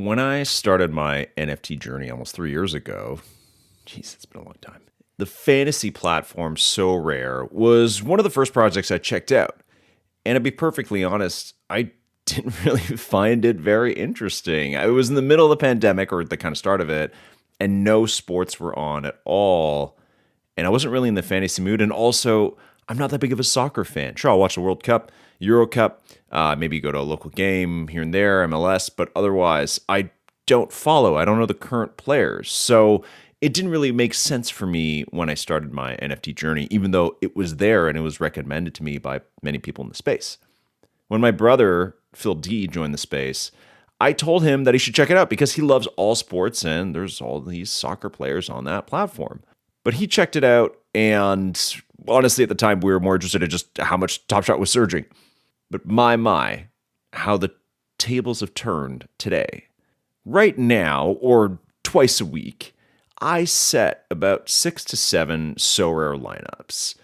When I started my NFT journey almost 3 years ago, geez, it's been a long time. The fantasy platform Sorare was one of the first projects I checked out. And to be perfectly honest, I didn't really find it very interesting. It was in the middle of the pandemic, or the kind of start of it, and no sports were on at all. And I wasn't really in the fantasy mood. And also, I'm not that big of a soccer fan. Sure, I'll watch the World Cup, Euro Cup, maybe go to a local game here and there, MLS, but otherwise, I don't follow. I don't know the current players. So it didn't really make sense for me when I started my NFT journey, even though it was there and it was recommended to me by many people in the space. When my brother, Phil D, joined the space, I told him that he should check it out because he loves all sports and there's all these soccer players on that platform. But he checked it out, and honestly, at the time, we were more interested in just how much Top Shot was surging. But my, how the tables have turned today. Right now, or twice a week, I set about 6 to 7 Sorare lineups.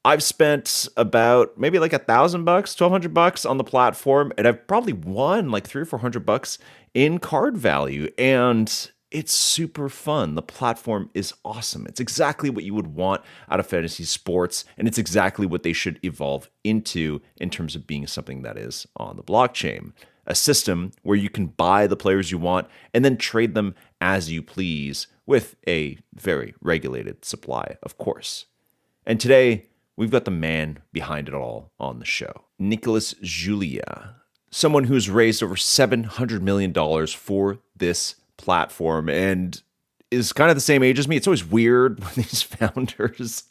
I've spent about maybe like $1,000, $1,200 on the platform, and I've probably won like $300 or $400 in card value. And it's super fun. The platform is awesome. It's exactly what you would want out of fantasy sports, and it's exactly what they should evolve into in terms of being something that is on the blockchain. A system where you can buy the players you want and then trade them as you please with a very regulated supply, of course. And today, we've got the man behind it all on the show, Nicolas Julia, someone who's raised over $700 million for this platform and is kind of the same age as me. It's always weird when these founders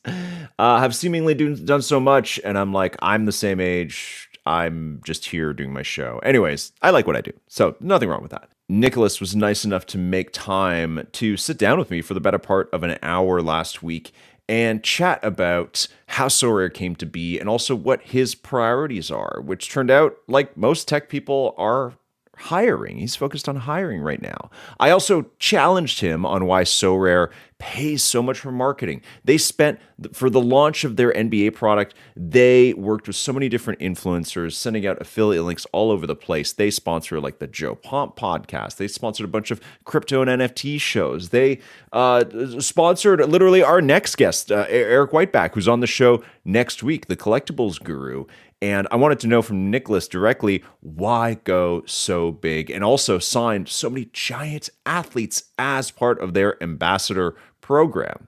have seemingly done so much, and I'm like, I'm the same age. I'm just here doing my show. Anyways, I like what I do, so nothing wrong with that. Nicolas was nice enough to make time to sit down with me for the better part of an hour last week and chat about how Sorare came to be and also what his priorities are, which turned out, like most tech people, are hiring. He's focused on hiring right now. I also challenged him on why Sorare pays so much for marketing. They spent, for the launch of their NBA product, they worked with so many different influencers, sending out affiliate links all over the place. They sponsor like the Joe Pomp podcast. They sponsored a bunch of crypto and NFT shows. They sponsored literally our next guest, Eric Whiteback, who's on the show next week, the collectibles guru. And I wanted to know from Nicolas directly why go so big, and also signed so many giant athletes as part of their ambassador program.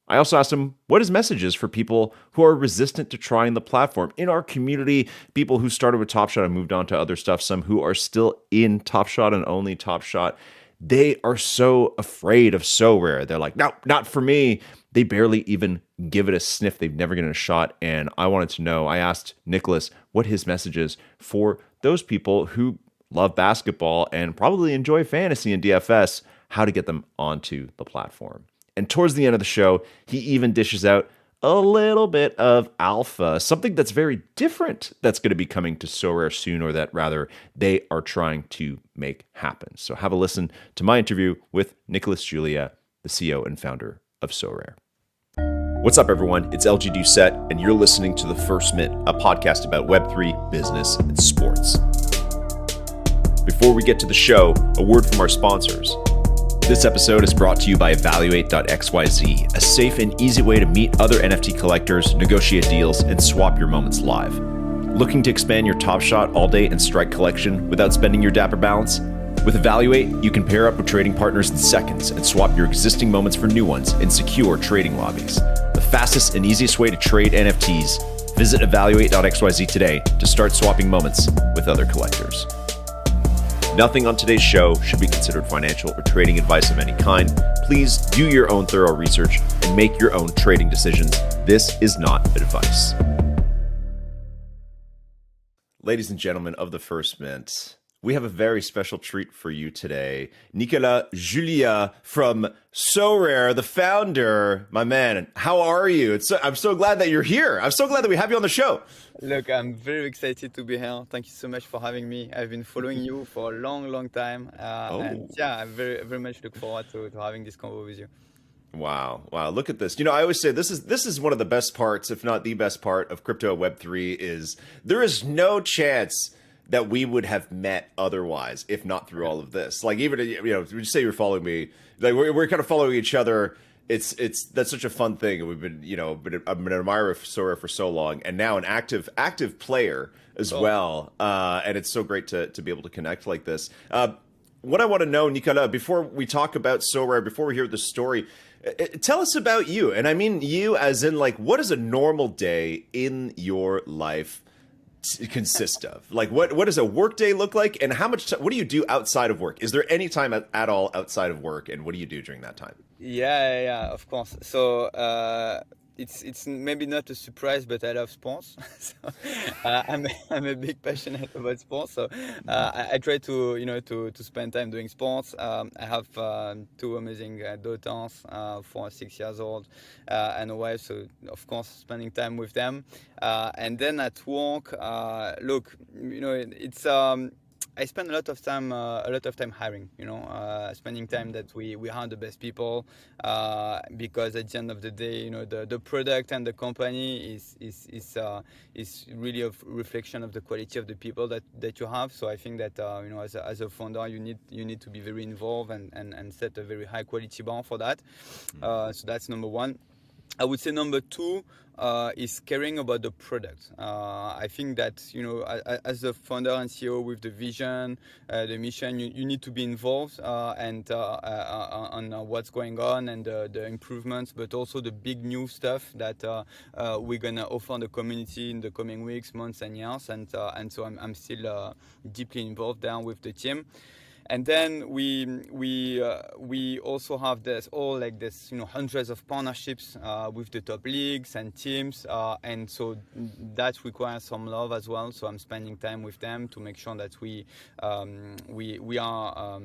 I also asked him what his message is for people who are resistant to trying the platform. In our community, people who started with Top Shot and moved on to other stuff, some who are still in Top Shot and only Top Shot, they are so afraid of Sorare. They're like, no, not for me. They barely even give it a sniff. They've never given it a shot. And I wanted to know, I asked Nicolas what his message is for those people who love basketball and probably enjoy fantasy and DFS, how to get them onto the platform. And towards the end of the show, he even dishes out a little bit of alpha, something that's very different that's going to be coming to Sorare soon, or that rather they are trying to make happen. So have a listen to my interview with Nicolas Julia, the CEO and founder of Sorare. What's up, everyone? It's LG Doucette, and you're listening to The First Mint, a podcast about Web3, business, and sports. Before we get to the show, a word from our sponsors. This episode is brought to you by Evaluate.xyz, a safe and easy way to meet other NFT collectors, negotiate deals, and swap your moments live. Looking to expand your Top Shot, All Day, and Strike collection without spending your Dapper balance? With Evaluate, you can pair up with trading partners in seconds and swap your existing moments for new ones in secure trading lobbies. The fastest and easiest way to trade NFTs. Visit Evaluate.xyz today to start swapping moments with other collectors. Nothing on today's show should be considered financial or trading advice of any kind. Please do your own thorough research and make your own trading decisions. This is not advice. Ladies and gentlemen of the First Mint, we have a very special treat for you today. Nicolas Julia from Sorare, the founder. My man, how are you? I'm so glad that you're here. I'm so glad that we have you on the show. Look, I'm very excited to be here. Thank you so much for having me. I've been following you for a long time. And yeah, I very much look forward to having this convo with you. Wow. Look at this. You know, I always say this is one of the best parts, if not the best part of crypto Web3 is there is no chance that we would have met otherwise if not through all of this. Like even would you say you're following me? Like we're kind of following each other. It's that's such a fun thing, and we've been I've been an admirer of Sorare for so long, and now an active player as So well. And it's so great to be able to connect like this. What I want to know, Nicolas, before we talk about Sorare, before we hear the story, tell us about you. And I mean you as in like, what does a normal day in your life consist of? Like, what does a work day look like? And how much, what do you do outside of work? Is there any time at all outside of work? And what do you do during that time? yeah, of course. So it's maybe not a surprise, but I love sports. So I'm a big passionate about sports. So I try to to spend time doing sports. I have two amazing daughters, 4 and 6 years old, and a wife. So of course, spending time with them. And then at work, look, it's I spend a lot of time hiring. Spending time that we hire the best people, because at the end of the day, the product and the company is really a reflection of the quality of the people that you have. So I think that as a founder, you need to be very involved and set a very high quality bar for that. So that's number one. I would say number two is caring about the product. I think that as a founder and CEO with the vision, the mission, you need to be involved and on what's going on and the improvements, but also the big new stuff that we're gonna offer the community in the coming weeks, months, and years. And so I'm still deeply involved there with the team. And then we also have this hundreds of partnerships with the top leagues and teams, and so that requires some love as well. So I'm spending time with them to make sure that we are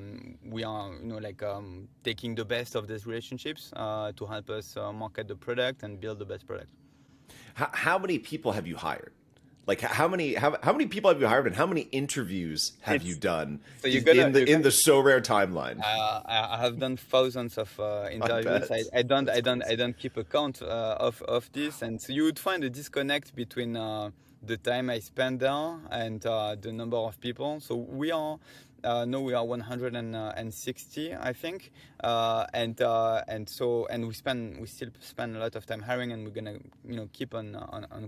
taking the best of these relationships to help us market the product and build the best product. How many people have you hired? Like how many people have you hired, and how many interviews have you done So in the Sorare timeline? I have done thousands of interviews. Bet. I That's don't keep account of this, and so you would find a disconnect between the time I spend there and the number of people. So we are. No, we are 160, I think, and we still spend a lot of time hiring, and we're gonna keep on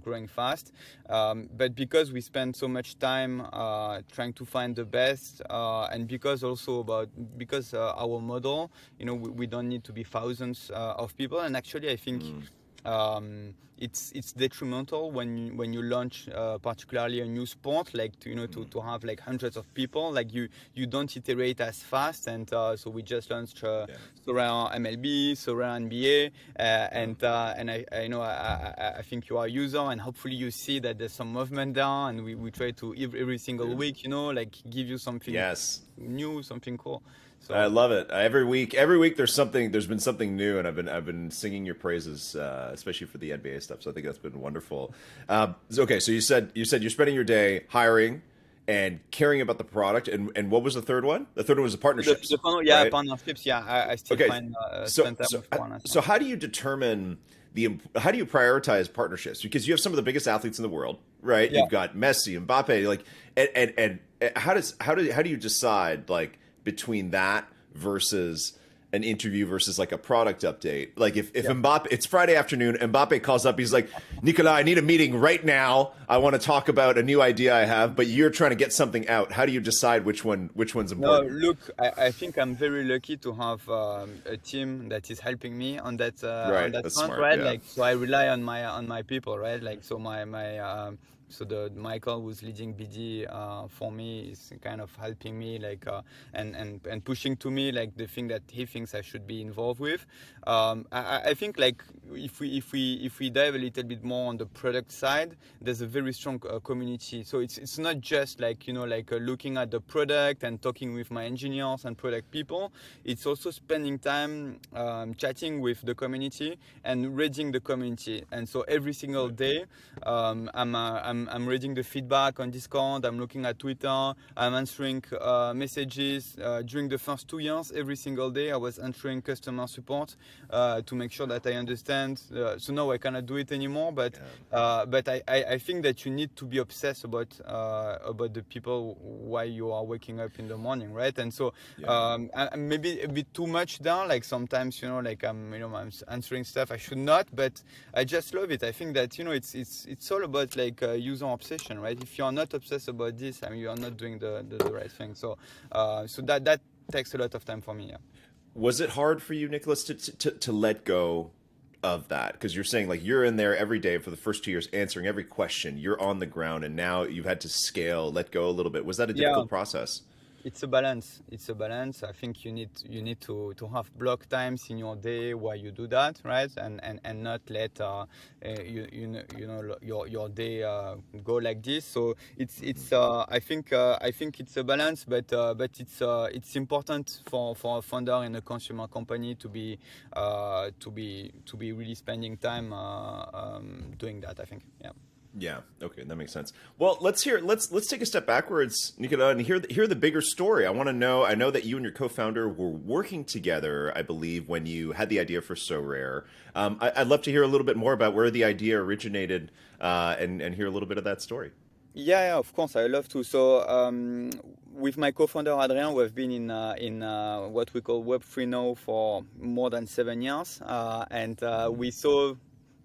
growing fast. But because we spend so much time trying to find the best, and because our model, we don't need to be thousands of people, and actually I think. It's detrimental when you launch particularly a new sport, like to have like hundreds of people, like you don't iterate as fast. And so we just launched Sorare MLB, Sorare NBA, and I think you are a user, and hopefully you see that there's some movement there, and we try to every single week like give you something new, something cool. So I love it. Every week there's been something new, and I've been singing your praises, especially for the NBA stuff. So I think that's been wonderful. Okay, so you said you're spending your day hiring and caring about the product, and what was the third one? The third one was the partnerships. Right? Partnerships. Yeah, I still Okay, find so spend time so with partners. so how do you determine how do you prioritize partnerships? Because you have some of the biggest athletes in the world, right? Yeah. You've got Messi, Mbappe, like, and how do you decide like between that versus an interview versus like a product update? Like if Mbappe, it's Friday afternoon, Mbappe calls up, he's like, Nicolas, I need a meeting right now. I want to talk about a new idea I have, but you're trying to get something out. How do you decide which one's important? No, look, I think I'm very lucky to have a team that is helping me on that Right, front, that's smart. right? Yeah. Like, so I rely on my people, right? Like, so so the Michael who's leading BD for me is kind of helping me, like, and pushing to me like the thing that he thinks I should be involved with. I think like if we dive a little bit more on the product side, there's a very strong community. So it's not just like looking at the product and talking with my engineers and product people. It's also spending time chatting with the community and reading the community. And so every single day, I'm I'm reading the feedback on Discord. I'm looking at Twitter. I'm answering messages. During the first 2 years, every single day, I was answering customer support to make sure that I understand. So now I cannot do it anymore. Yeah. But I think that you need to be obsessed about the people why you are waking up in the morning, right? And so Yeah. I'm maybe a bit too much down. Like sometimes, like I'm answering stuff I should not, but I just love it. I think that it's all about like user obsession, right? If you are not obsessed about this, I mean, you are not doing the right thing. So that takes a lot of time for me. Yeah. Was it hard for you, Nicholas, to let go of that? Because you're saying like you're in there every day for the first 2 years answering every question. You're on the ground, and now you've had to scale, let go a little bit. Was that a Yeah. difficult process? It's a balance. It's a balance. I think you need to have block times in your day where you do that, right? And not let your day go like this. So I think it's a balance, but it's important for a founder in a consumer company to be really spending time doing that. I think. Yeah. Yeah. Okay, that makes sense. Well, let's take a step backwards, Nicolas, and hear the bigger story. I want to know. I know that you and your co-founder were working together, I believe, when you had the idea for Sorare. I'd love to hear a little bit more about where the idea originated, and hear a little bit of that story. Yeah, of course, I love to. So, with my co-founder Adrien, we've been in what we call Web3 now for more than 7 years, and we saw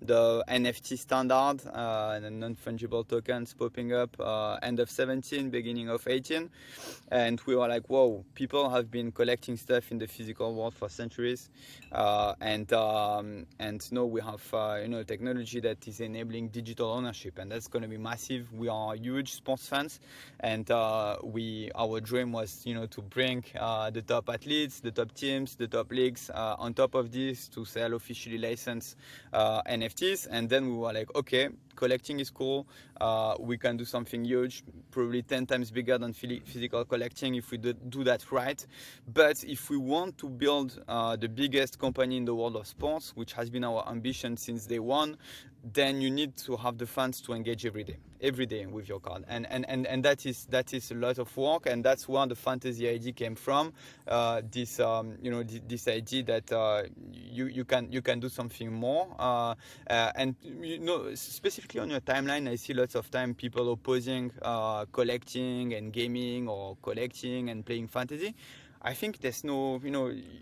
the NFT standard, the non-fungible tokens popping up end of 17, beginning of 18, and we were like, whoa, people have been collecting stuff in the physical world for centuries, and now we have technology that is enabling digital ownership, and that's going to be massive. We are huge sports fans, and our dream was to bring the top athletes, the top teams, the top leagues on top of this to sell officially licensed NFTs. And then we were like, okay, collecting is cool. We can do something huge, probably 10 times bigger than physical collecting if we do that right. But if we want to build the biggest company in the world of sports, which has been our ambition since day one, then you need to have the funds to engage every day with your card, and that is a lot of work, and that's where the fantasy idea came from. This idea that you can do something more, and specifically on your timeline, I see lots of time people opposing collecting and gaming, or collecting and playing fantasy. I think there's no,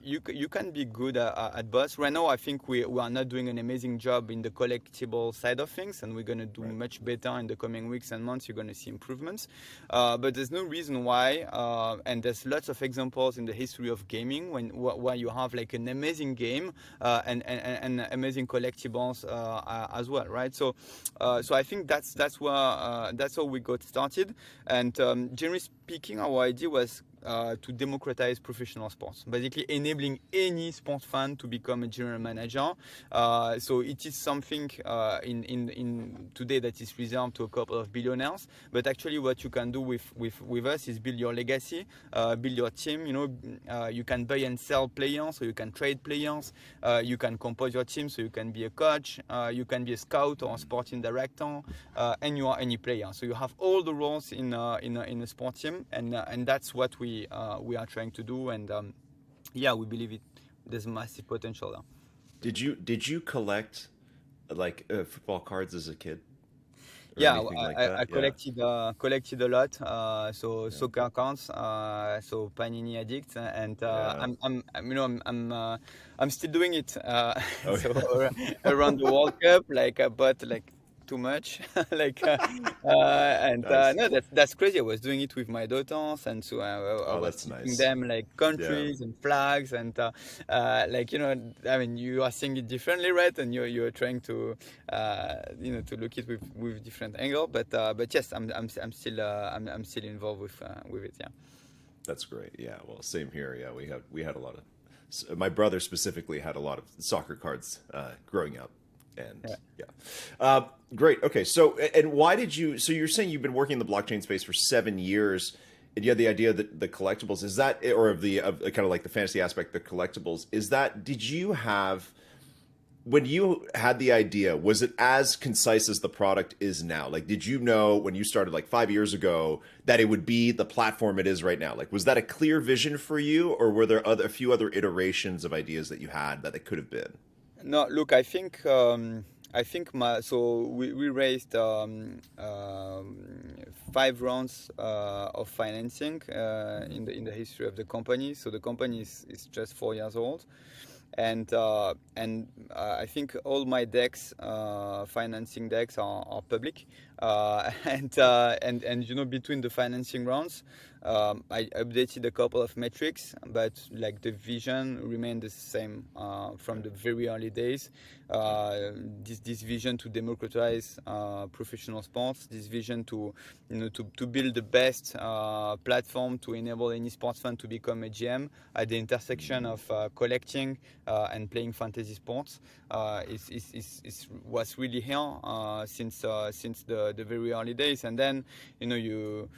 you can be good at both. Right now, I think we are not doing an amazing job in the collectible side of things, and we're going to do Right. much better in the coming weeks and months. You're going to see improvements. But there's no reason why, and there's lots of examples in the history of gaming where you have like an amazing game and amazing collectibles as well, right? So I think that's how we got started. And generally speaking, our idea was to democratize professional sports, basically enabling any sports fan to become a general manager. So it is something in today that is reserved to a couple of billionaires. But actually, what you can do with us is build your legacy, build your team. You can buy and sell players, so you can trade players. You can compose your team, so you can be a coach. You can be a scout or a sporting director, and you are any player. So you have all the roles in a sport team, and that's what we are trying to do, and yeah, we believe there's massive potential there. Did you collect like football cards as a kid or Yeah, anything like I that? Yeah. collected a lot. So Yeah. soccer cards, so Panini addict, and Yeah. I'm still doing it. Oh, So yeah. around the World Cup, like I bought like too much, like and Nice. no, that's crazy. I was doing it with my daughters, and so I Oh, was that's teaching nice. them like Yeah. countries and flags, and like I mean, you are seeing it differently, right? And you're trying to to look it with different angle. But yes, I'm still involved with it. Yeah. That's great. Yeah. Well, same here. Yeah, we had a lot of. My brother specifically had a lot of soccer cards growing up, and Yeah. yeah. Great. Okay. So, and why did you? So you're saying you've been working in the blockchain space for 7 years, and you had the idea that the collectibles is that, or of kind of like the fantasy aspect, the collectibles is that? Did you have when you had the idea, was it as concise as the product is now? Like, did you know when you started like 5 years ago that it would be the platform it is right now? Like, was that a clear vision for you, or were there a few other iterations of ideas that you had that it could have been? No, look, I think we raised 5 rounds of financing in the history of the company. So the company is just 4 years old, and I think all my decks, financing decks, are public, and between the financing rounds, I updated a couple of metrics, but like the vision remained the same from the very early days. This vision to democratize professional sports, this vision to build the best platform to enable any sports fan to become a GM at the intersection of collecting and playing fantasy sports was really here since the very early days. And then you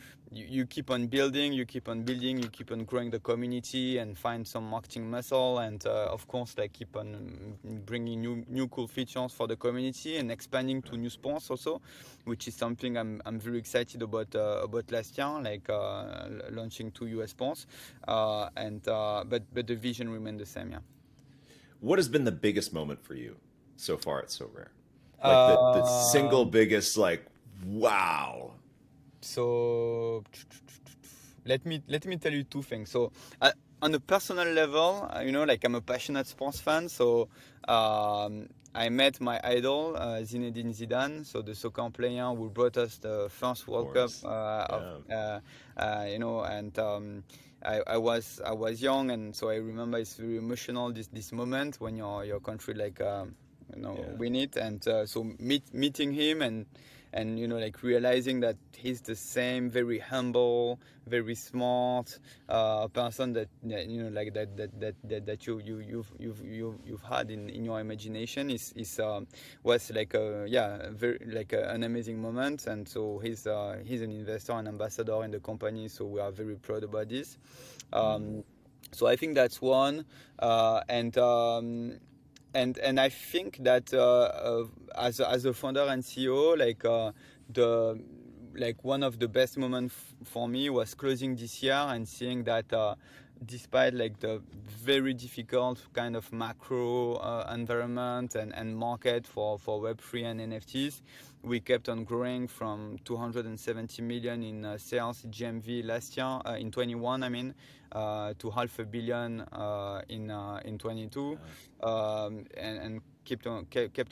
keep on building, you keep on building, you keep on growing the community and find some marketing muscle, and of course like keep on bringing new cool features for the community and expanding to new sports also, which is something I'm very excited about last year, like launching 2 US sports, and but the vision remained the same. Yeah. What has been the biggest moment for you so far at So Rare? Like the single Um, biggest, like, wow. so let me tell you two things. So on a personal level, like I'm a passionate sports fan. So I met my idol, Zinedine Zidane, so the soccer player who brought us the first Of World Cup course. of Yeah. and I was young, and so I remember it's very emotional, this moment when your country like Yeah. win it, and so meeting him, and like realizing that he's the same very humble, very smart person that like that you've had in your imagination is was like a yeah very like an amazing moment. And so he's an investor and ambassador in the company, so we are very proud about this. Mm. So I think that's one, and I think that as a founder and CEO, like the like one of the best moments for me was closing this year and seeing that despite like the very difficult kind of macro environment and market for Web3 and NFTs, we kept on growing from 270 million in sales GMV last year, in 21, I mean, to half a billion in 22, Yeah. and kept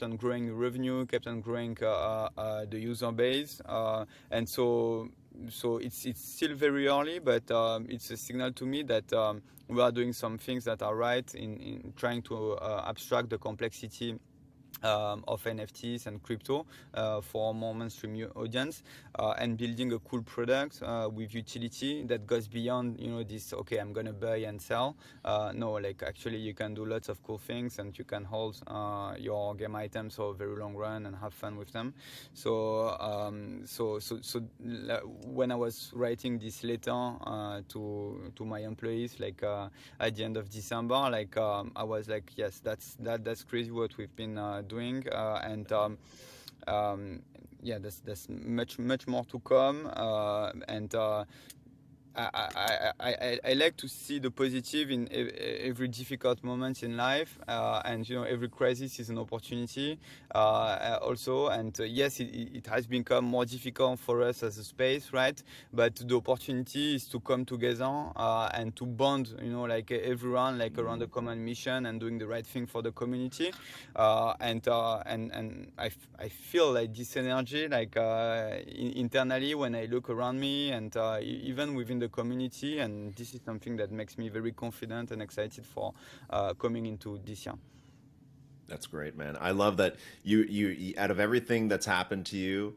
on growing the revenue, kept on growing the user base, and so it's still very early, but it's a signal to me that we are doing some things that are right in trying to abstract the complexity of NFTs and crypto for a more mainstream audience, and building a cool product with utility that goes beyond this. Okay, I'm gonna buy and sell. No, like actually you can do lots of cool things, and you can hold your game items for a very long run and have fun with them. When I was writing this letter to my employees, like at the end of December, like I was like, yes, that's crazy what we've been doing, and um, yeah, there's much more to come, and I like to see the positive in every difficult moment in life, and every crisis is an opportunity also. And yes, it has become more difficult for us as a space, right? But the opportunity is to come together and to bond, like everyone, like around the Mm. common mission and doing the right thing for the community. And I feel like this energy, like internally when I look around me, and even within the community, and this is something that makes me very confident and excited for coming into this year. That's great, man. I love that out of everything that's happened to you,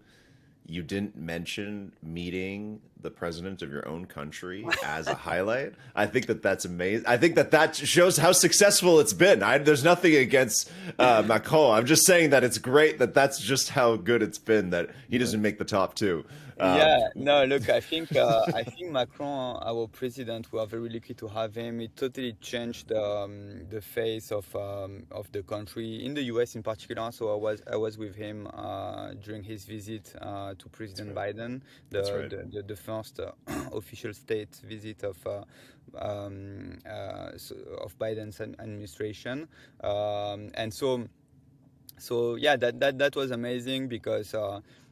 you didn't mention meeting the president of your own country as a highlight. I think that that's amazing. I think that that shows how successful it's been. There's nothing against Macron. I'm just saying that it's great that that's just how good it's been that he doesn't make the top two. Um, Yeah, no, look, I think Macron, our president, we are very lucky to have him. It totally changed the face of the country in the US in particular. So I was with him during his visit to that's President right. Biden, That's right. the first official state visit of Biden's administration, and yeah, that was amazing because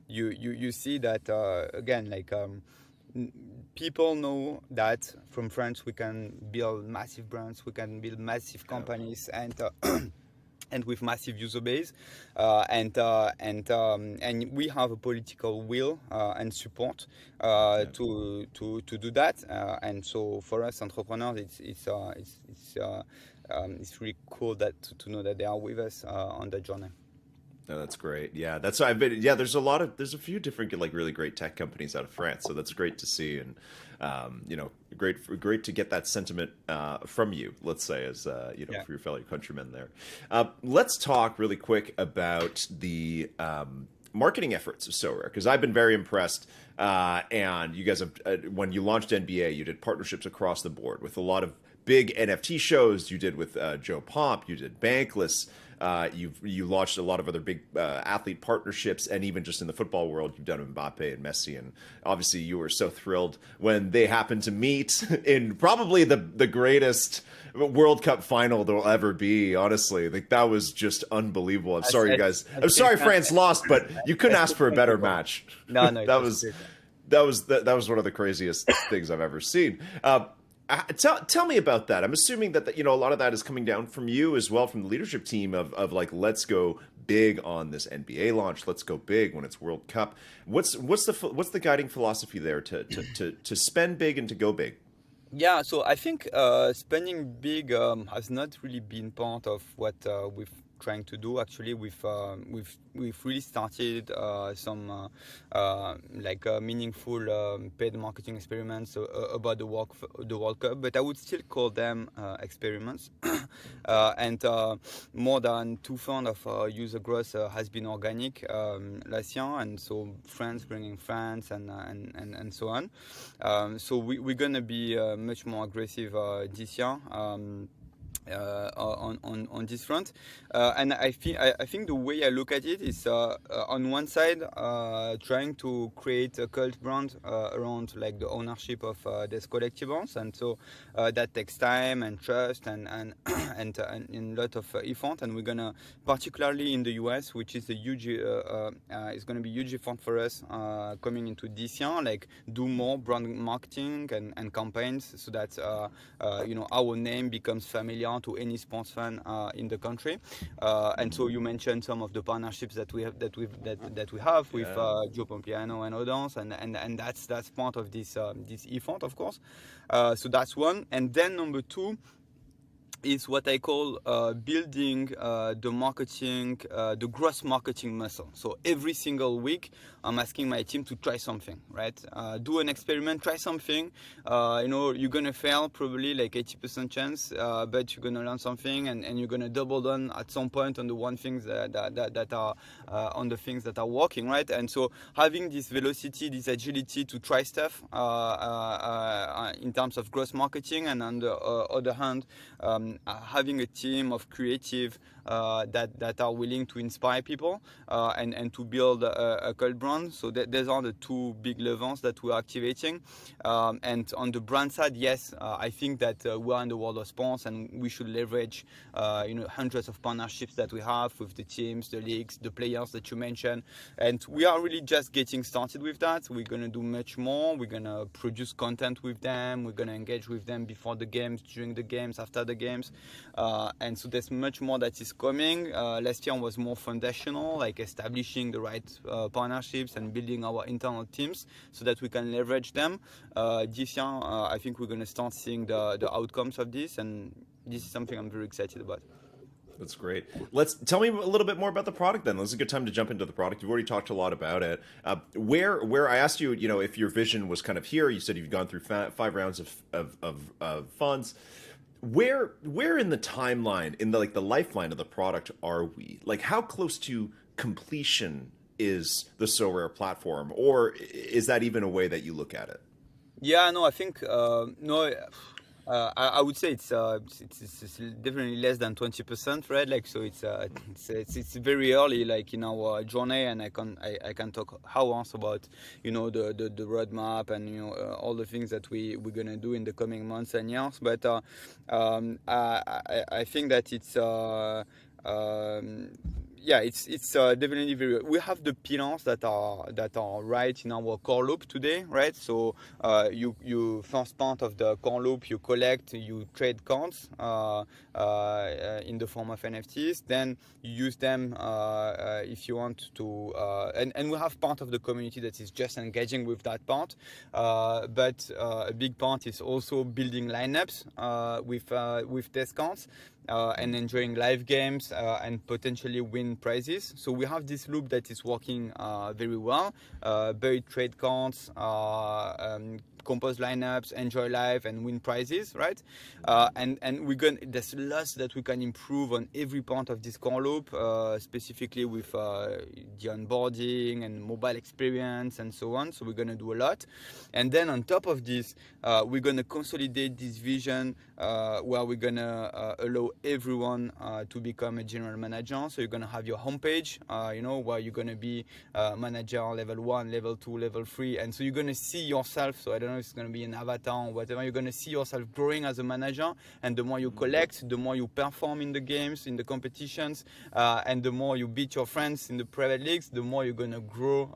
you see that again, like n- people know that from France we can build massive brands, we can build massive Yeah. companies, and with massive user base, and we have a political will and support Yeah. to do that, and so for us entrepreneurs, it's really cool that to know that they are with us on that journey. No, that's great. Yeah, that's I've been. Yeah, there's a few different like really great tech companies out of France, so that's great to see, and great to get that sentiment from you. Let's say as Yeah. for your fellow countrymen there. Let's talk really quick about the marketing efforts of Sorare because I've been very impressed. And you guys have when you launched NBA, you did partnerships across the board with a lot of big NFT shows. You did with Joe Pomp, you did Bankless. You launched a lot of other big athlete partnerships, and even just in the football world, you've done Mbappe and Messi, and obviously you were so thrilled when they happened to meet in probably the greatest World Cup final there'll ever be. Honestly, like that was just unbelievable. I'm I, sorry, you I, guys. I I'm still sorry can't. France lost, but you couldn't I ask still for a can't better recover. match. No, no, it that was was great. that was one of the craziest things I've ever seen. Tell me about that. I'm assuming that a lot of that is coming down from you as well, from the leadership team of like let's go big on this NBA launch. Let's go big when it's World Cup. What's the guiding philosophy there to spend big and to go big? Yeah, so I think spending big has not really been part of what we've trying to do. Actually, we've really started some like meaningful paid marketing experiments about the World Cup, but I would still call them experiments. And more than two-thirds of our user growth has been organic last year, and so friends bringing friends and so on. So we're gonna be much more aggressive this year. On this front, and I think the way I look at it is on one side trying to create a cult brand around like the ownership of these collectibles, and so that takes time and trust and a lot of effort, and we're gonna, particularly in the US, which is a huge is gonna be huge effort for us coming into this year, like do more brand marketing and campaigns so that our name becomes familiar to any sports fan in the country. And so you mentioned some of the partnerships that we have with Yeah. Joe Pompiano and others, and that's part of this effort, of course. So that's one, and then number two is what I call building the gross marketing muscle. So every single week, I'm asking my team to try something, right? Do an experiment, try something. You're gonna fail probably like 80% chance, but you're gonna learn something, and you're gonna double down at some point on the one things that are on the things that are working, right? And so having this velocity, this agility to try stuff in terms of gross marketing, and on the other hand, having a team of creative that are willing to inspire people and to build a cult brand. So these are the two big levers that we're activating. And on the brand side, yes, I think that we are in the world of sports, and we should leverage hundreds of partnerships that we have with the teams, the leagues, the players that you mentioned, and we are really just getting started with that. We're gonna do much more. We're gonna produce content with them. We're gonna engage with them before the games, during the games, after the games, and so there's much more that is coming. Last year was more foundational, like establishing the right partnerships and building our internal teams so that we can leverage them. This year, I think we're gonna start seeing the outcomes of this, and this is something I'm very excited about. That's great. Let's tell me a little bit more about the product then. This is a good time to jump into the product. You've already talked a lot about it. Where I asked you, if your vision was kind of here. You said you've gone through 5 rounds of funds. Where in the timeline, in the like the lifeline of the product, are we? Like, how close to completion is the Sorare platform, or is that even a way that you look at it? Yeah, no, I think no. I would say it's definitely less than 20%, right? Like so, it's very early, like in our journey, and I can talk hours about the roadmap and all the things that we're gonna do in the coming months and years. But I think that um, yeah, it's definitely very. We have the pillars that are right in our core loop today, right? So you first part of the core loop, you collect, you trade coins in the form of NFTs. Then you use them if you want to, and we have part of the community that is just engaging with that part. But a big part is also building lineups with test counts. And enjoying live games and potentially win prizes. So we have this loop that is working very well. Buried trade counts, compose lineups, enjoy live, and win prizes, right? And there's lots that we can improve on every part of this core loop, specifically with the onboarding and mobile experience and so on. So we're gonna do a lot, and then on top of this, we're gonna consolidate this vision where we're gonna allow everyone to become a general manager. So you're gonna have your homepage, where you're gonna be manager level 1, level 2, level 3, and so you're gonna see yourself. So I don't know if it's gonna be an avatar or whatever. You're gonna see yourself growing as a manager, and the more you collect, the more you perform in the games, in the competitions, and the more you beat your friends in the private leagues, the more you're gonna grow,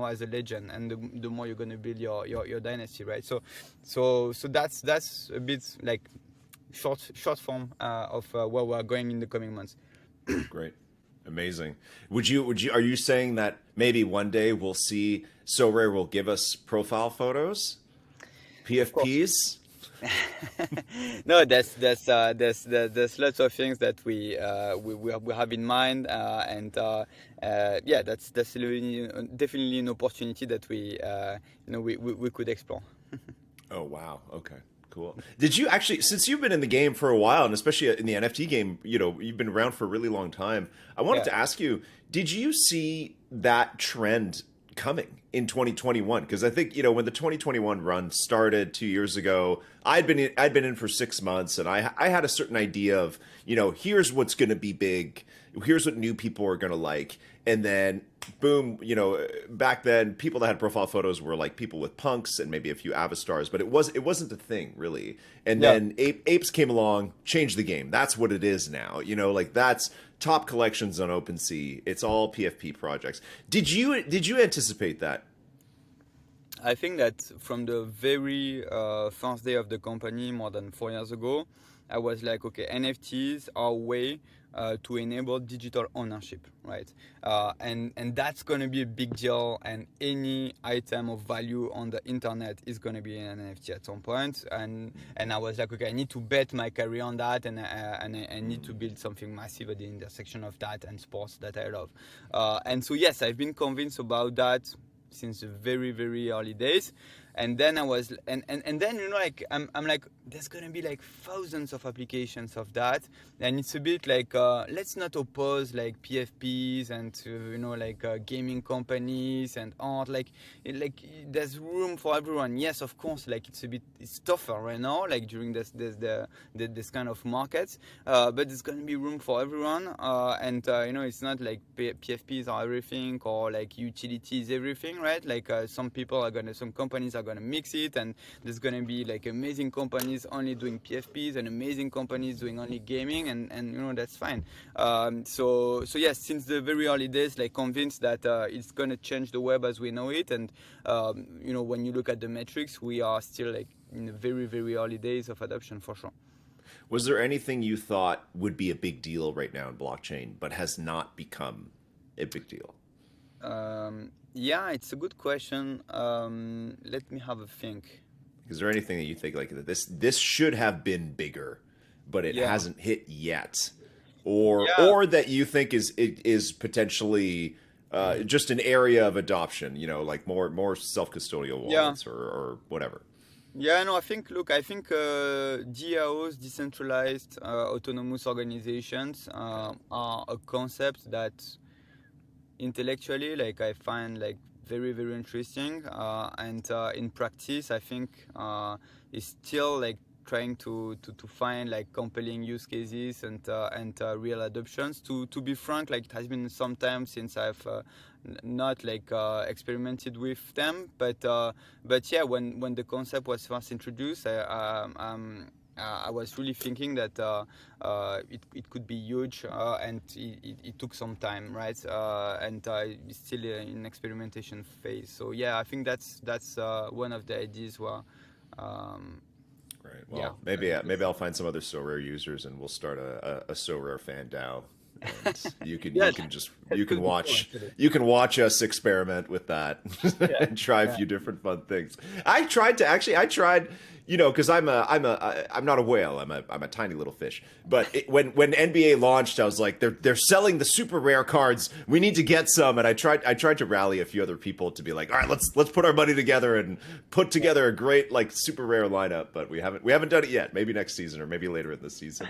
as a legend, and the more you're gonna build your dynasty, right? So that's a bit like short form of where we're going in the coming months. Great. Amazing. Are you saying that maybe one day we'll see Sorare will give us profile photos, Of course. PFPs? No, there's lots of things that we have in mind, and yeah, that's definitely an opportunity that we could explore. Oh wow. Okay. Cool. Did you actually, since you've been in the game for a while, and especially in the NFT game, you've been around for a really long time. I wanted Yeah. to ask you, did you see that trend coming in 2021? Because I think, when the 2021 run started 2 years ago, I'd been in for 6 months, and I had a certain idea of, here's what's going to be big, here's what new people are going to like, and then boom, back then people that had profile photos were like people with punks and maybe a few avastars, but it wasn't a thing really. And Yeah. then apes came along, changed the game. That's what it is now. Like that's top collections on OpenSea. It's all PFP projects. Did you anticipate that? I think that from the very first day of the company, more than 4 years ago, I was like, okay, NFTs are a way to enable digital ownership, right? And that's going to be a big deal. And any item of value on the internet is going to be an NFT at some point. And I was like, okay, I need to bet my career on that, and I need to build something massive at the intersection of that and sports that I love. And so yes, I've been convinced about that since the very very early days. And then I was and then like I'm like, there's gonna be like thousands of applications of that, and it's a bit like let's not oppose like PFPs and like gaming companies and art, like there's room for everyone. Yes, of course, like it's tougher right now, like during this kind of markets, but there's gonna be room for everyone, and it's not like PFPs are everything, or like utilities everything, right? Like some companies are gonna mix it, and there's gonna be like amazing companies only doing PFPs and amazing companies doing only gaming, and that's fine. So yes, since the very early days, like convinced that it's gonna change the web as we know it, and when you look at the metrics, we are still like in the very very early days of adoption for sure. Was there anything you thought would be a big deal right now in blockchain, but has not become a big deal? Yeah, it's a good question. Let me have a think. Is there anything that you think like this should have been bigger, but it Yeah. hasn't hit yet? Yeah, or that you think is potentially just an area of adoption, like more self-custodial yeah. wallets or whatever. Yeah, no, I think, look, I think DAOs, decentralized autonomous organizations, are a concept that intellectually, like, I find like very, very interesting. And in practice, I think it's still like trying to find like compelling use cases and real adoptions. To be frank, like it has been some time since I've not like experimented with them, but yeah, when the concept was first introduced, I was really thinking that it could be huge, and it took some time, right? And it's still in experimentation phase. So yeah, I think that's one of the ideas where, um, Right. yeah, Well, we're gonna maybe use. I'll find some other So Rare users, and we'll start a So Rare fan DAO, and Yeah, that you can could be cool watch actually. us experiment with that Yeah, and try a yeah, few different fun things. I tried, because I'm not a whale. I'm a tiny little fish. But when NBA launched, I was like, they're selling the super rare cards. We need to get some. And I tried to rally a few other people to be like, all right, let's put our money together and put yeah. together a great like super rare lineup. But we haven't done it yet. Maybe next season or maybe later in the season.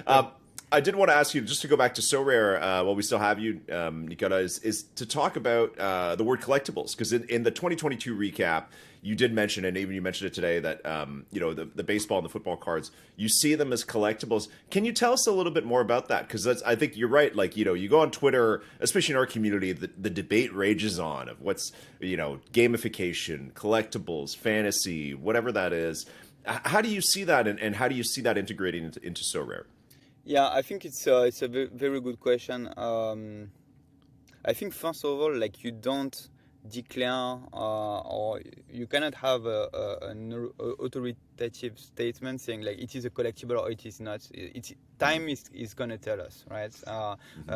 Yeah. I did want to ask you, just to go back to So Rare, while we still have you, Nicolas, is to talk about the word collectibles. Because in the 2022 recap, you did mention, and even you mentioned it today, that the baseball and the football cards, you see them as collectibles. Can you tell us a little bit more about that? Because I think you're right. Like, you go on Twitter, especially in our community, the debate rages on of what's, gamification, collectibles, fantasy, whatever that is. How do you see that, and how do you see that integrating into So Rare? Yeah, I think it's a very good question. I think first of all, like you don't declare, or you cannot have an authoritative statement saying like it is a collectible or it is not. It's Mm-hmm. time is gonna tell us, right?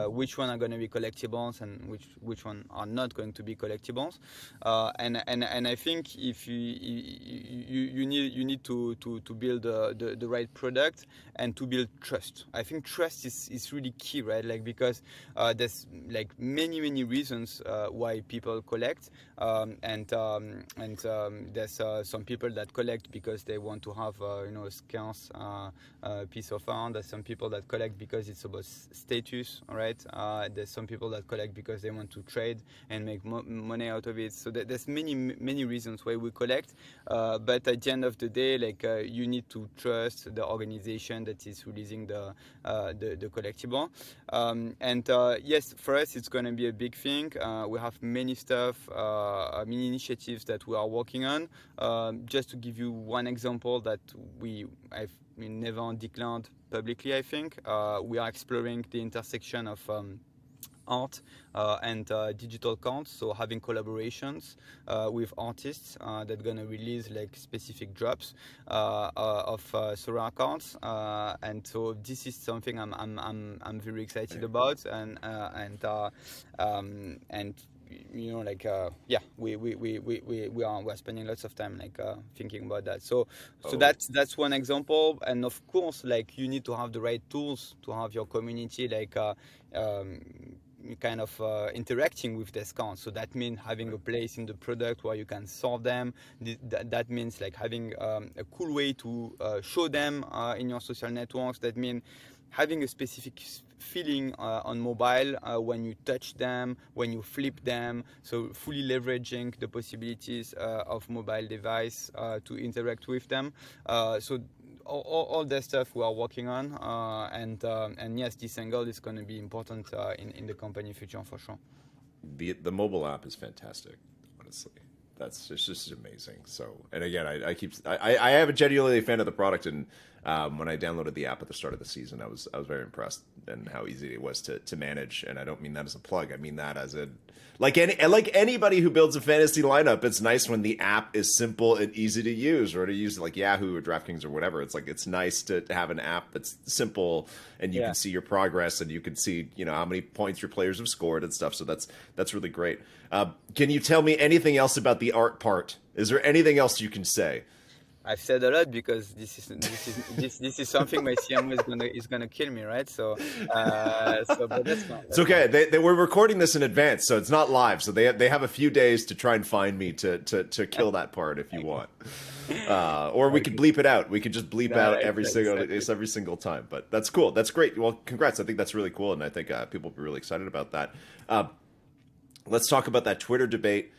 Which one are gonna be collectibles and which one are not going to be collectibles. And I think if you need to build the right product and to build trust. I think trust is really key, right? Like because there's like many reasons why people collect, and there's some people that collect because they want to have a scarce piece of art. There's some people that collect because it's about status, right? There's some people that collect because they want to trade and make money out of it. So there's many reasons why we collect, but at the end of the day, like you need to trust the organization that is releasing the collectible. And yes, for us, it's going to be a big thing. We have many stuff, many initiatives that we are working on. Just to give you one example that I've never declared publicly, I think we are exploring the intersection of art and digital counts, so having collaborations with artists that gonna release like specific drops of Sorare cards, and so this is something I'm very excited about, and like yeah, we're spending lots of time like thinking about that. So Oh, that's one example, and of course like you need to have the right tools to have your community like um, kind of interacting with this account. So that means having a place in the product where you can solve them. That means like having a cool way to show them in your social networks. That means having a specific feeling on mobile when you touch them, when you flip them. So fully leveraging the possibilities of mobile device to interact with them. So all that stuff we are working on, and yes, this angle is going to be important in the company future for sure. the mobile app is fantastic. Honestly, it's just amazing. So, and again, I am a genuinely a fan of the product, and when I downloaded the app at the start of the season, I was very impressed and how easy it was to manage. And I don't mean that as a plug. I mean that as a like anybody who builds a fantasy lineup. It's nice when the app is simple and easy to use, or to use like Yahoo or DraftKings or whatever. It's like it's nice to have an app that's simple and you Yeah. can see your progress and you can see how many points your players have scored and stuff. So that's really great. Can you tell me anything else about the art part? Is there anything else you can say? I've said a lot because this is something my CMO is gonna kill me, right? But that's fine. It's That's fine. okay. They were recording this in advance, so it's not live. So they have a few days to try and find me to kill that part if you want. Or we could Okay. bleep it out. We could just bleep No, out exactly. every single time. But that's cool. That's great. Well, congrats. I think that's really cool, and I think people will be really excited about that. Uh, let's talk about that Twitter debate.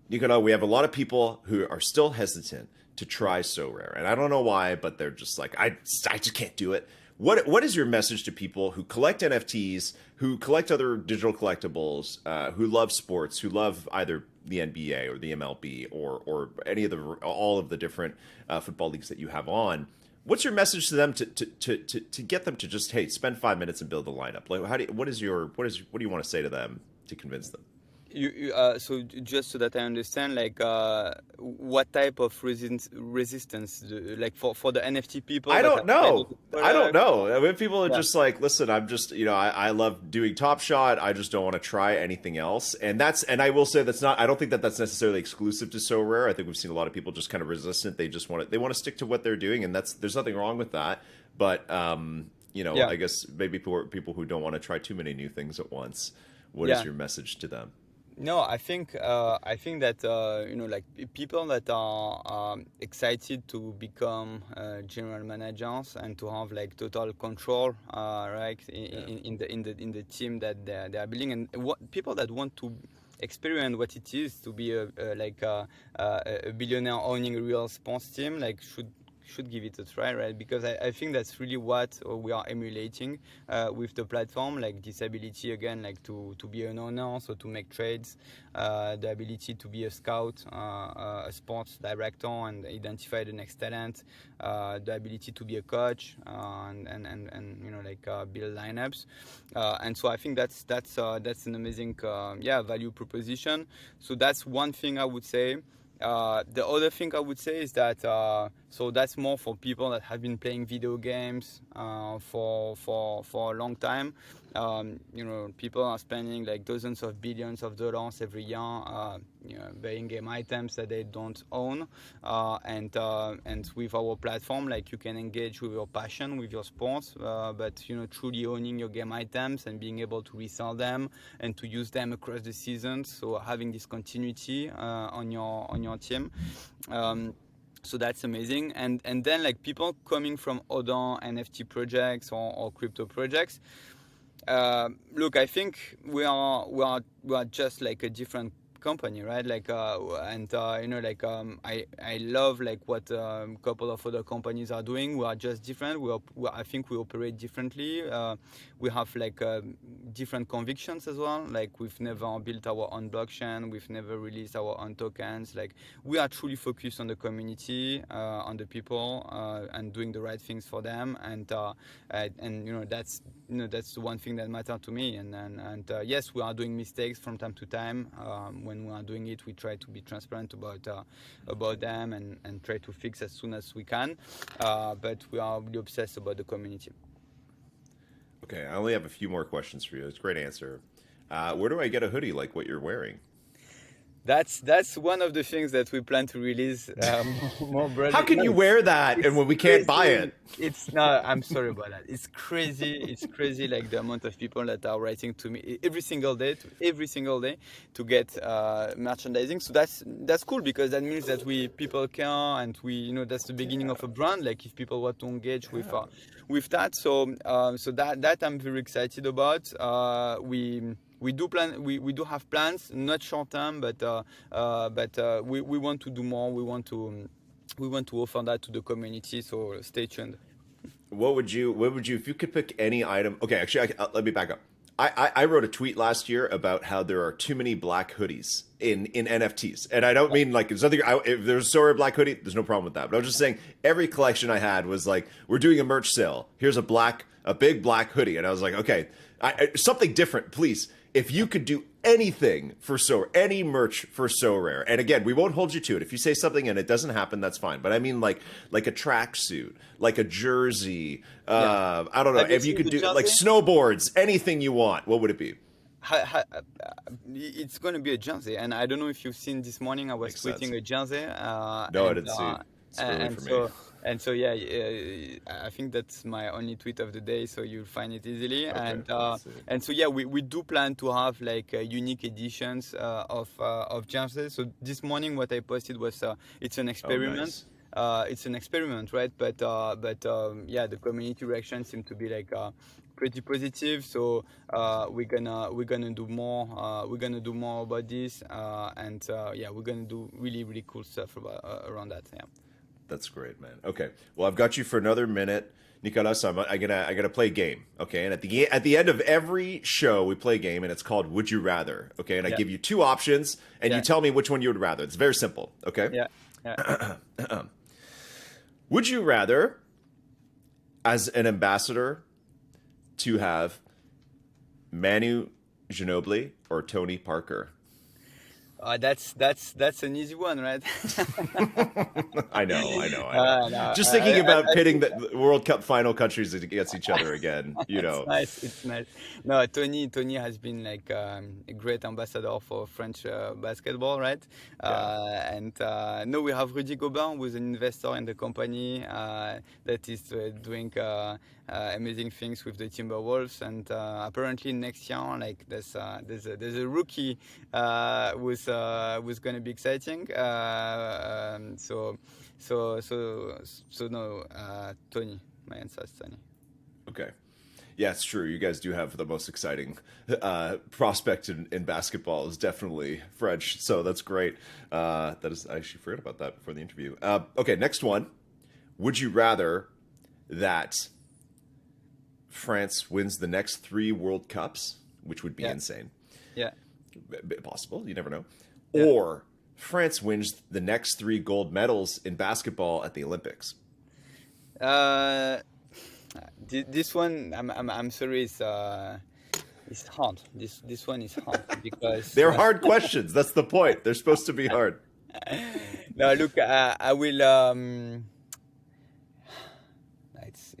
Nicolas, we have a lot of people who are still hesitant to try Sorare, and I don't know why, but they're just like, I just can't do it. What is your message to people who collect NFTs, who collect other digital collectibles, who love sports, who love either the NBA or the MLB or any of the all of the different football leagues that you have on? What's your message to them to get them to just, hey, spend 5 minutes and build a lineup? Like, what do you want to say to them to convince them? So just so that I understand, like, what type of resistance, like for the NFT people I that don't have tried know. the I don't product? know. I mean, people are Yeah, just like, listen, I'm just, I love doing Top Shot. I just don't want to try anything else. And I will say I don't think that that's necessarily exclusive to So Rare. I think we've seen a lot of people just kind of resistant. They want to stick to what they're doing. And there's nothing wrong with that. But, yeah, I guess maybe people who don't want to try too many new things at once. What is yeah. your message to them? No, I think that like people that are excited to become general managers and to have like total control, right, Yeah. in the team that they are building, and what people that want to experience what it is to be a billionaire owning a real sports team, like should give it a try, right? Because I think that's really what we are emulating with the platform, like this ability again, like to be an owner, so to make trades, the ability to be a scout, a sports director, and identify the next talent, the ability to be a coach, and build lineups, and so I think that's an amazing value proposition. So that's one thing I would say. The other thing I would say is that so that's more for people that have been playing video games for a long time. People are spending like dozens of billions of dollars every year, buying game items that they don't own, and with our platform, like you can engage with your passion, with your sports, but truly owning your game items and being able to resell them and to use them across the seasons. So having this continuity on your team. So that's amazing, and then like people coming from other NFT projects or crypto projects. Look, I think we are just like a different company, right? Like, and like I love like what a couple of other companies are doing. We are just different. I think we operate differently. We have like different convictions as well. Like we've never built our own blockchain. We've never released our own tokens. Like we are truly focused on the community, on the people, and doing the right things for them. And that's the one thing that matters to me. And yes, we are doing mistakes from time to time. When we are doing it, we try to be transparent about them and try to fix as soon as we can. But we are really obsessed about the community. Okay, I only have a few more questions for you. It's a great answer. Where do I get a hoodie like what you're wearing? That's one of the things that we plan to release more How broadly. can No, you it's wear that and it's when we can't buy crazy. it? It's no, I'm sorry about that. It's crazy. It's crazy, like the amount of people that are writing to me every single day to get merchandising. So that's cool because that means that we people care, and we that's the beginning Yeah, of a brand. Like if people want to engage yeah. with that, so that I'm very excited about. We do plan. We do have plans, not short term, but we want to do more. We want to offer that to the community. So stay tuned. What would you if you could pick any item? Okay, actually, let me back up. I wrote a tweet last year about how there are too many black hoodies in NFTs, and I don't mean like there's nothing. If there's a Sorare black hoodie, there's no problem with that. But I was just saying every collection I had was like, we're doing a merch sale. Here's a big black hoodie, and I was like, okay, something different, please. If you could do anything for any merch for Sorare, and again, we won't hold you to it. If you say something and it doesn't happen, that's fine. But I mean, like a tracksuit, like a jersey. Yeah. I don't know Have you if you seen could the do like jersey? snowboards, anything you want. What would it be? It's going to be a jersey, and I don't know if you've seen this morning. I was Makes sense. tweeting a jersey, No, I didn't see it. It's early and for me. so and so yeah, I think that's my only tweet of the day, so you'll find it easily. Okay, And let's see. and so yeah, we do plan to have like unique editions of jerseys. So this morning, what I posted was it's an Oh, experiment. nice. It's an experiment, right? But yeah, the community reaction seemed to be like pretty positive. So we're gonna do more. We're gonna do more about this, and yeah, we're gonna do really cool stuff around that. Yeah. That's great, man. Okay, well, I've got you for another minute, Nicolas. I gotta play a game. Okay, and at the end of every show, we play a game, and it's called Would You Rather. Okay, and I Yeah. give you two options, and you Yeah. tell me which one you would rather. It's very simple. Okay. Yeah. Yeah. Would you rather, as an ambassador, to have Manu Ginobili or Tony Parker? That's an easy one, right? I know, I know, I know. No, Just thinking about I pitting think the World Cup final countries against each other again, you it's know. nice. It's nice. No, Tony has been like a great ambassador for French basketball, right? Yeah. And no, we have Rudy Gobert, who's an investor in the company that is doing amazing things with the Timberwolves. And apparently next year, like there's a rookie who's going to be exciting. So no, Tony. My answer is Tony. Okay. Yeah, it's true. You guys do have the most exciting prospect in basketball is definitely French. So that's great. That is, I actually forgot about that before the interview. Okay, next one. Would you rather that France wins the next 3 World Cups, which would be Yeah, insane, yeah, possible, you never know, yeah. or France wins the next 3 gold medals in basketball at the Olympics? Uh, this one, I'm sorry, it's hard. This one is hard because They're hard questions. That's the point. They're supposed to be hard. no, look, I will.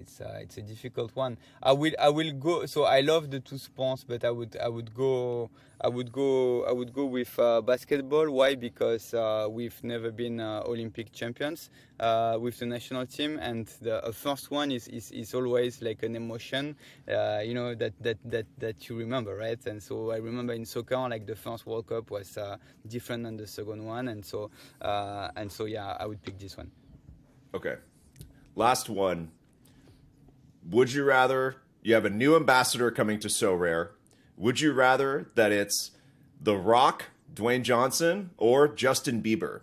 It's a difficult one. I will go. So I love the two sports, but I would go with basketball. Why? Because we've never been Olympic champions with the national team, and the first one is always like an emotion, that you remember, right? And so I remember in soccer, like the first World Cup was different than the second one, and so yeah, I would pick this one. Okay. Last one. Would you rather you have a new ambassador coming to So Rare? Would you rather that it's The Rock, Dwayne Johnson, or Justin Bieber?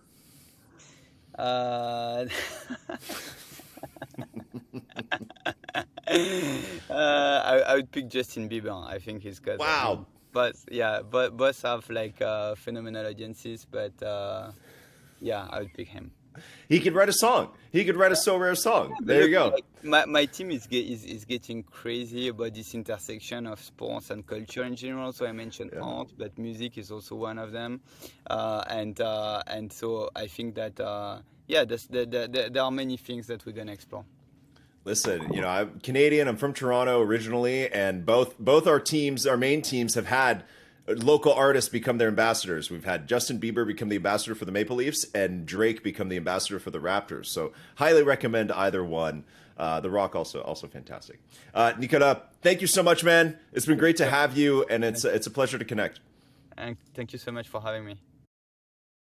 Uh, I would pick Justin Bieber. I think he's got. I Wow. mean, but yeah, but both have like phenomenal audiences. But yeah, I would pick him. He could write a song. He could write a So Rare song. But There you look, go. like my team is getting crazy about this intersection of sports and culture in general. So I mentioned Yeah. art, but music is also one of them. And so I think that yeah, there are many things that we're gonna explore. Listen, I'm Canadian. I'm from Toronto originally, and both our teams, our main teams, have had local artists become their ambassadors. We've had Justin Bieber become the ambassador for the Maple Leafs, and Drake become the ambassador for the Raptors. So, highly recommend either one. The Rock also fantastic. Nicolas, thank you so much, man. It's been great to have you, and it's a pleasure to connect. And thank you so much for having me.